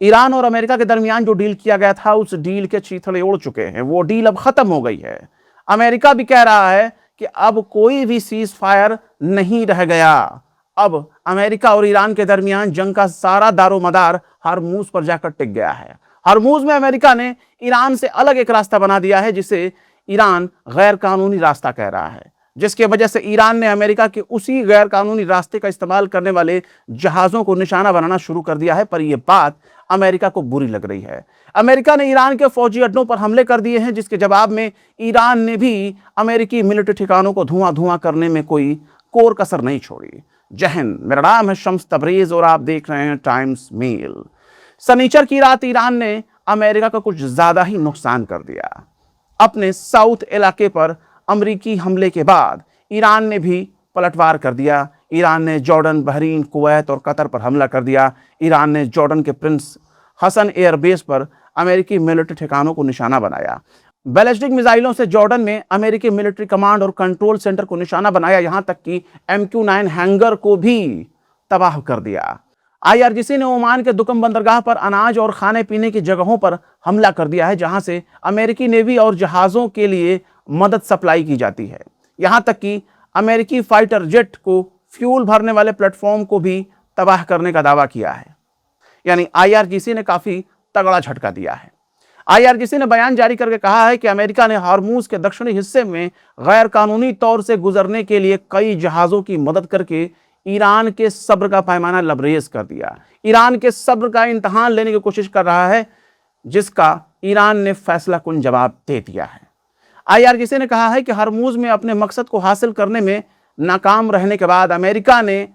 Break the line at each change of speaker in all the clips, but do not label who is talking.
Iran और America के दरमियान जो डील किया गया था उस डील के चीथड़े उड़ चुके हैं। वो डील अब खत्म हो गई है। अमेरिका भी कह रहा है कि अब कोई भी सीज फायर नहीं रह गया। अब अमेरिका और ईरान के दरमियान जंग का सारा दारोमदार हरमुज पर जाकर टिक गया है। हरमुज में अमेरिका ने ईरान से अलग एक रास्ता बना दिया है जिसे ईरान गैर कानूनी रास्ता कह रहा है, जिसकी वजह से ईरान ने अमेरिका के उसी गैर कानूनी रास्ते का इस्तेमाल करने वाले जहाजों को निशाना बनाना शुरू कर दिया है। पर यह बात अमेरिका को बुरी लग रही है। अमेरिका ने ईरान के फौजी अड्डों पर हमले कर दिए हैं, जिसके जवाब में ईरान ने भी अमेरिकी मिलिट्री ठिकानों को धुआं धुआं करने में कोई कोर कसर नहीं छोड़ी। जय हिंद, मेरा नाम है शम्स तबरेज और आप देख रहे हैं टाइम्स मेल। शनिचर की रात ईरान ने अमेरिका का कुछ ज्यादा ही नुकसान कर दिया। अपने साउथ इलाके पर अमेरिकी हमले के बाद ईरान ने भी पलटवार कर दिया। ईरान ने जॉर्डन, बहरीन, कुवैत और कतर पर हमला कर दिया। ईरान ने जॉर्डन के प्रिंस हसन एयरबेस पर अमेरिकी मिलिट्री ठिकानों को निशाना बनाया। बैलिस्टिक मिसाइलों से जॉर्डन में अमेरिकी मिलिट्री कमांड और कंट्रोल सेंटर को निशाना बनाया। यहां तक कि MQ-9 हैंगर को भी तबाह कर दिया। IRGC ने ओमान के दुकम बंदरगाह पर अनाज और खाने पीने की जगहों पर हमला कर दिया है, जहां से अमेरिकी नेवी और जहाजों के लिए मदद सप्लाई की जाती है। यहां तक कि अमेरिकी फाइटर जेट को फ्यूल भरने वाले प्लेटफॉर्म को भी तबाह करने का दावा किया है। यानी IRGC ने काफी तगड़ा झटका दिया है। IRGC ने बयान जारी करके कहा है कि अमेरिका ने हॉर्मुज के दक्षिणी हिस्से में गैर कानूनी तौर से गुजरने के लिए कई जहाजों की मदद करके ईरान के सब्र का पैमाना लबरेज कर दिया। ईरान के सब्र का इम्तहान लेने की कोशिश कर रहा है, जिसका ईरान ने फैसला कुन जवाब दे दिया है। IRGC ने कहा है कि हॉर्मुज में अपने मकसद को हासिल करने में नाकाम रहने के बाद अमेरिका ने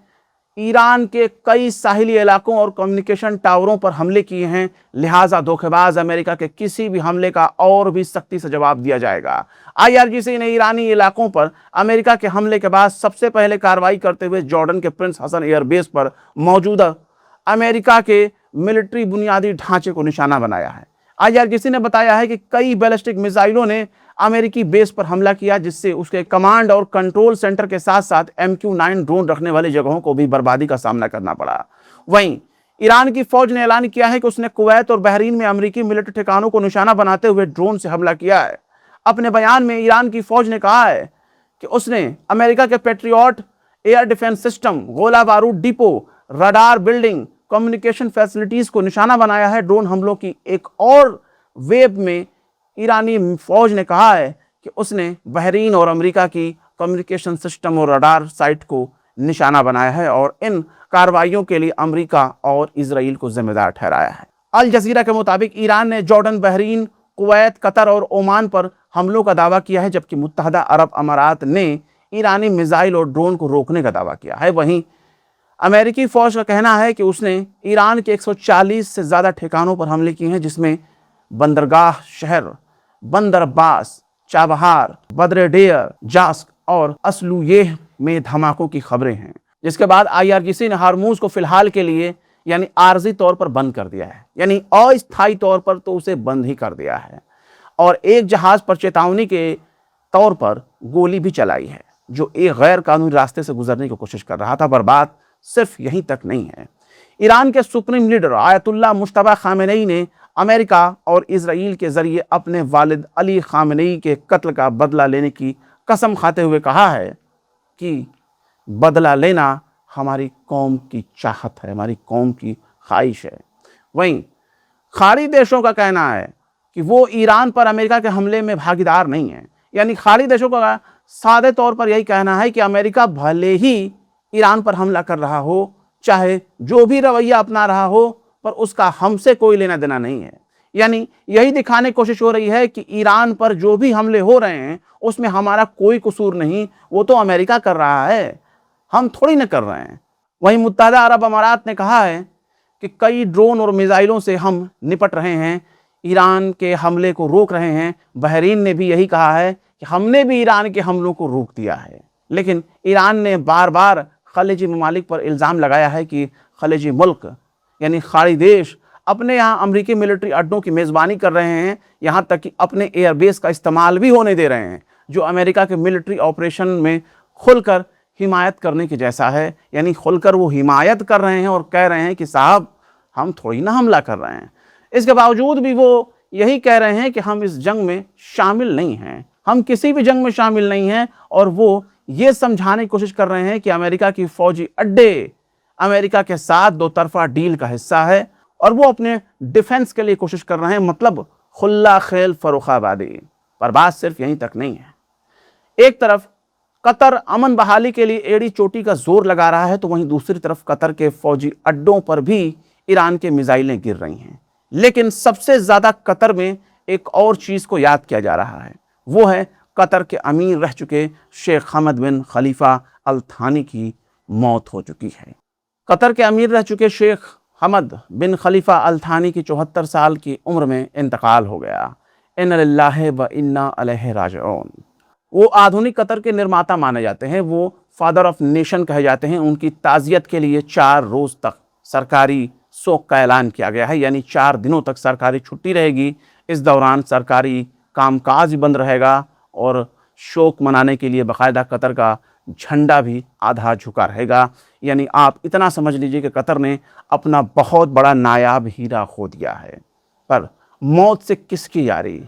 ईरान के कई साहिली इलाकों और कम्युनिकेशन टावरों पर हमले किए हैं। लिहाजा धोखेबाज अमेरिका के किसी भी हमले का और भी सख्ती से जवाब दिया जाएगा। IRGC ने ईरानी इलाकों पर अमेरिका के हमले के बाद सबसे पहले कार्रवाई करते हुए जॉर्डन के प्रिंस हसन एयरबेस पर मौजूदा अमेरिका के मिलिट्री बुनियादी ढांचे को निशाना बनाया है। IRGC ने बताया है कि कई बैलिस्टिक मिसाइलों ने अमेरिकी बेस पर हमला किया, जिससे उसके कमांड और कंट्रोल सेंटर के साथ साथ MQ-9 ड्रोन रखने वाली जगहों को भी बर्बादी का सामना करना पड़ा। वहीं ईरान की फौज ने ऐलान किया है कि उसने कुवैत और बहरीन में अमेरिकी मिलिट्री ठिकानों को निशाना बनाते हुए ड्रोन से हमला किया है। अपने बयान में ईरान की फौज ने कहा है कि उसने अमेरिका के पेट्रियट एयर डिफेंस सिस्टम, गोला बारूद depot, radar building, communication facilities को निशाना बनाया है। ड्रोन हमलों की एक और वेब में ईरानी फौज ने कहा है कि उसने बहरीन और अमेरिका की कम्युनिकेशन सिस्टम और रडार साइट को निशाना बनाया है और इन कार्रवाइयों के लिए अमेरिका और इजराइल को जिम्मेदार ठहराया है। अल जजीरा के मुताबिक ईरान ने जॉर्डन, बहरीन, कुवैत, कतर और ओमान पर हमलों का दावा किया है, जबकि मुत्तहदा अरब अमारात ने ईरानी मिसाइल और ड्रोन को रोकने का दावा किया है। वहीं अमेरिकी फौज का कहना है कि उसने ईरान के 140 से ज्यादा ठिकानों पर हमले किए हैं, जिसमें बंदरगाह शहर बंदर अब्बास, चाबहार, बद्रेडेयर, जास्क और असलुयेह में धमाकों की खबरें हैं। जिसके बाद IRGC ने हॉर्मुज को फिलहाल के लिए यानी आर्जी तौर पर बंद कर दिया है, यानी अस्थायी तौर पर तो उसे बंद ही कर दिया है। और एक जहाज पर चेतावनी के तौर पर गोली भी चलाई है, जो एक गैर कानूनी रास्ते से गुजरने की कोशिश कर रहा था। पर बात सिर्फ यहीं तक नहीं है। ईरान के supreme leader Ayatollah Mushtaba Khamenei ने अमेरिका और इजराइल के जरिए अपने वालिद अली खामेनेई के कत्ल का बदला लेने की कसम खाते हुए कहा है कि बदला लेना हमारी कौम की चाहत है, हमारी कौम की ख्वाहिश है। वहीं खाड़ी देशों का कहना है कि वो ईरान पर अमेरिका के हमले में भागीदार नहीं है। यानी खाड़ी देशों का सादे तौर पर यही कहना है कि अमेरिका भले ही ईरान पर हमला कर रहा हो, चाहे जो भी रवैया अपना रहा हो, पर उसका हमसे कोई लेना देना नहीं है। यानी यही दिखाने की कोशिश हो रही है कि ईरान पर जो भी हमले हो रहे हैं उसमें हमारा कोई कसूर नहीं, वो तो अमेरिका कर रहा है, हम थोड़ी ना कर रहे हैं। वहीं मुत्तहदा अरब अमारात ने कहा है कि कई ड्रोन और मिसाइलों से हम निपट रहे हैं, ईरान के हमले को रोक रहे हैं। बहरीन ने भी यही कहा है कि हमने भी ईरान के हमलों को रोक दिया है। लेकिन ईरान ने बार बार खलीजी ममालिक पर इल्ज़ाम लगाया है कि खलीजी मुल्क यानी खाड़ी देश अपने यहाँ अमेरिकी मिलिट्री अड्डों की मेज़बानी कर रहे हैं, यहाँ तक कि अपने एयरबेस का इस्तेमाल भी होने दे रहे हैं, जो अमेरिका के मिलिट्री ऑपरेशन में खुलकर हिमायत करने के जैसा है। यानी खुलकर वो हिमायत कर रहे हैं और कह रहे हैं कि साहब हम थोड़ी ना हमला कर रहे हैं। इसके बावजूद भी वो यही कह रहे हैं कि हम इस जंग में शामिल नहीं हैं, हम किसी भी जंग में शामिल नहीं हैं। और वो ये समझाने की कोशिश कर रहे हैं कि अमेरिका की फौजी अड्डे अमेरिका के साथ दो तरफा डील का हिस्सा है और वो अपने डिफेंस के लिए कोशिश कर रहे हैं, मतलब खुल्ला खेल फर्रुखाबादी। पर बात सिर्फ यहीं तक नहीं है। एक तरफ कतर अमन बहाली के लिए एड़ी चोटी का जोर लगा रहा है, तो वहीं दूसरी तरफ कतर के फौजी अड्डों पर भी ईरान के मिसाइलें गिर रही हैं। लेकिन सबसे ज्यादा कतर में एक और चीज को याद किया जा रहा है, वो है कतर के अमीर रह चुके शेख हमद बिन खलीफा अल थानी की मौत हो चुकी है। कतर के अमीर रह चुके शेख हमद बिन खलीफा अल थानी की 74 साल की उम्र में इंतकाल हो गया। इन्ना लिल्लाहि व इन्ना अलैहि राजिऊन। वो आधुनिक कतर के निर्माता माने जाते हैं, वो फादर ऑफ नेशन कहे जाते हैं। उनकी ताज़ियत के लिए 4 रोज तक सरकारी शोक का ऐलान किया गया है, यानी 4 दिनों तक सरकारी छुट्टी रहेगी। इस दौरान सरकारी कामकाज भी बंद रहेगा और शोक मनाने के लिए बाकायदा कतर का झंडा भी आधा झुका रहेगा। यानी आप इतना समझ लीजिए कि कतर ने अपना बहुत बड़ा नायाब हीरा खो दिया है। पर मौत से किसकी यारी,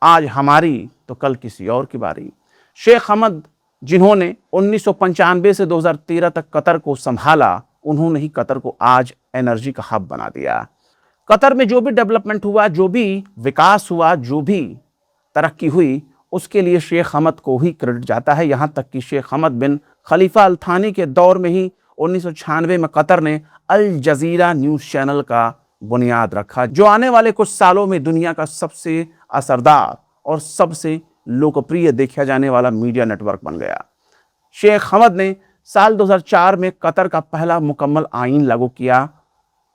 आज हमारी तो कल किसी और की बारी। शेख हमद जिन्होंने 1995 से 2013 तक कतर को संभाला, उन्होंने ही कतर को आज एनर्जी का हब बना दिया। कतर में जो भी डेवलपमेंट हुआ, जो भी विकास हुआ, जो भी तरक्की हुई, उसके लिए शेख हमद को ही क्रेडिट जाता है। यहाँ तक कि शेख हमद बिन खलीफा अल थानी के दौर में ही 1996 में कतर ने अल जजीरा न्यूज़ चैनल का बुनियाद रखा, जो आने वाले कुछ सालों में दुनिया का सबसे असरदार और सबसे लोकप्रिय देखा जाने वाला मीडिया नेटवर्क बन गया। शेख हमद ने साल 2004 में कतर का पहला मुकम्मल आईन लागू किया।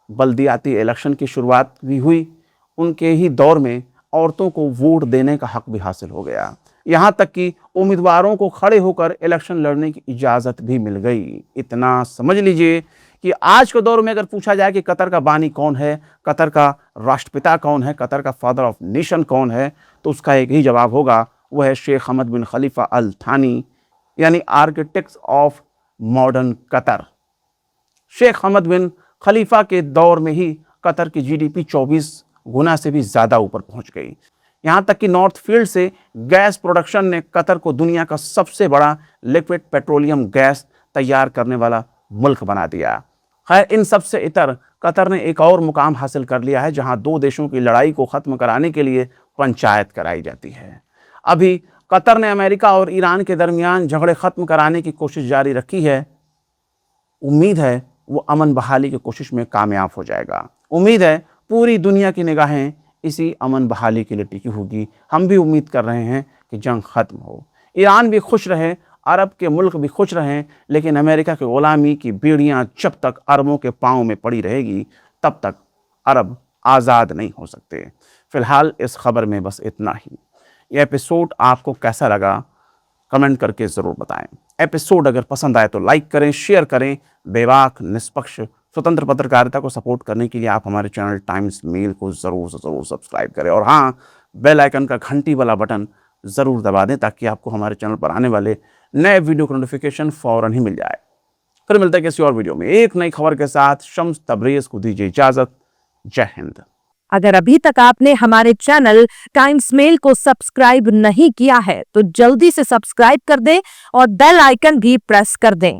बल्दियाती इलेक्शन की शुरुआत भी हुई। उनके ही दौर में औरतों को वोट देने का हक भी हासिल हो गया। यहाँ तक कि उम्मीदवारों को खड़े होकर इलेक्शन लड़ने की इजाज़त भी मिल गई। इतना समझ लीजिए कि आज के दौर में अगर पूछा जाए कि कतर का बानी कौन है, कतर का राष्ट्रपिता कौन है, कतर का फादर ऑफ नेशन कौन है, तो उसका एक ही जवाब होगा, वह है शेख हमद बिन खलीफा अल थानी, यानी architects of modern Qatar. Sheikh Hamad bin Khalifa के दौर में ही कतर की जीडीपी 24 गुना से भी ज़्यादा ऊपर पहुंच गई। यहाँ तक कि नॉर्थ फील्ड से गैस प्रोडक्शन ने कतर को दुनिया का सबसे बड़ा लिक्विड पेट्रोलियम गैस तैयार करने वाला मुल्क बना दिया। खैर, इन सब से इतर कतर ने एक और मुकाम हासिल कर लिया है, जहाँ 2 देशों की लड़ाई को ख़त्म कराने के लिए पंचायत कराई जाती है। अभी कतर ने अमेरिका और ईरान के दरमियान झगड़े ख़त्म कराने की कोशिश जारी रखी है। उम्मीद है वो अमन बहाली की कोशिश में कामयाब हो जाएगा। उम्मीद है पूरी दुनिया की निगाहें इसी अमन बहाली के लिए टिकी होगी। हम भी उम्मीद कर रहे हैं कि जंग ख़त्म हो, ईरान भी खुश रहे, अरब के मुल्क भी खुश रहें। लेकिन अमेरिका की ग़ुलामी की बेड़ियाँ जब तक अरबों के पाँव में पड़ी रहेगी, तब तक अरब आज़ाद नहीं हो सकते। फ़िलहाल इस खबर में बस इतना ही। यह एपिसोड आपको कैसा लगा, कमेंट करके ज़रूर बताएं। एपिसोड अगर पसंद आए तो लाइक करें, शेयर करें। बेबाक, निष्पक्ष, स्वतंत्र पत्रकारिता को सपोर्ट करने के लिए आप हमारे चैनल टाइम्स मेल को ज़रूर से ज़रूर सब्सक्राइब करें। और हाँ, बेल आइकन का घंटी वाला बटन ज़रूर दबा दें, ताकि आपको हमारे चैनल पर आने वाले नए वीडियो का नोटिफिकेशन फ़ौरन ही मिल जाए। फिर मिलते हैं किसी और वीडियो में एक नई खबर के साथ। शम्स तबरेज़ को दीजिए इजाज़त। जय हिंद।
अगर अभी तक आपने हमारे चैनल टाइम्स मेल को सब्सक्राइब नहीं किया है तो जल्दी से सब्सक्राइब कर दें और बेल आइकन भी प्रेस कर दें।